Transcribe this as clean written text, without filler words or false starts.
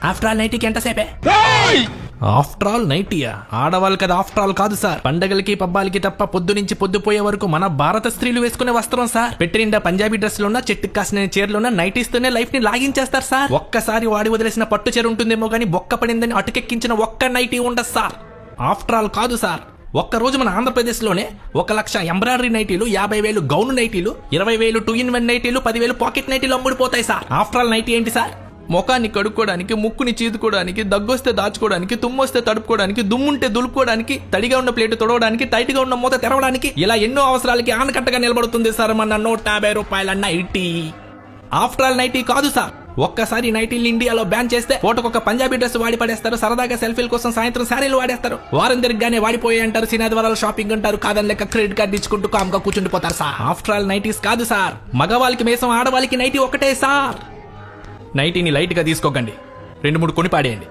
After all నైటీకి ఎంతసేపే? After all నైటీయా? ఆడవాళ్ళు కదా ఆఫ్టర్ ఆల్ కాదు సార్. పండగలకి పబ్బాలకి తప్ప పొద్దు నుంచి పొద్దుపోయే వరకు మన భారత స్త్రీలు వేసుకునే వస్త్రం సార్. పెట్టి నిండా పంజాబీ డ్రెస్లున్నా, చెట్టుకు కాసిన చీరలున్నా నైటీస్తోనే లైఫ్ ని లాగించేస్తారు సార్. ఒక్కసారి వాడి వదిలేసిన పట్టు చీర ఉంటుందేమో గానీ బొక్క పడిందని అటుకెక్కించిన ఒక్క నైటీ ఉండదు సార్. ఆఫ్టర్ ఆల్ కాదు సార్. ఒక్క రోజు మన ఆంధ్రప్రదేశ్ లోనే 1,00,000 ఎంబ్రాయిడరీ నైటీలు, 50,000 గౌన్ నైటీలు, 20,000 2-in-1 నైటీలు, 10,000 పాకెట్ నైటీలు అమ్ముడిపోతాయి సార్. ఆఫ్టర్ ఆల్ నైటీ ఏంటి సార్? ముఖాన్ని కడుక్కోవడానికి, ముక్కుని చీదుకోవడానికి, దగ్గొస్తే దాచుకోవడానికి, తుమ్మొస్తే తడుపుకోవడానికి, దుమ్ముంటే దులుపుకోవడానికి, తడిగా ఉన్న ప్లేట్ తొడవడానికి, టైట్ గా ఉన్న మూత తెరవడానికి, ఇలా ఎన్నో అవసరాలకి ఆనకట్టగా నిలబడుతుంది సార్ మన 150 రూపాయల నైటీ. ఆఫ్టర్ ఆల్ నైటీ కాదు సార్. ఒక్కసారి నైటీల్ని ఇండియాలో బ్యాన్ చేస్తే ఫోటోకొక పంజాబీ డ్రెస్ వాడి పడేస్తారు. సరదాగా సెల్ఫీల కోసం సాయంత్రం శారీలు వాడేస్తారు. వారం తిరిగానే వాడిపోయి అంటారు. సినాద్వారాలు షాపింగ్ అంటారు. కాదని లెక్క క్రెడిట్ కార్డు ఇచ్చుకుంటూ కామ్గా కూర్చుండిపోతారు సార్. ఆఫ్టర్ ఆల్ నైటీస్ కాదు సార్. మగవాళ్ళకి మేసం, ఆడవాళ్ళకి నైటీ ఒకటే సార్. నైటీని లైట్ గా తీసుకోకండి. 2-3 కొని పాడేయండి.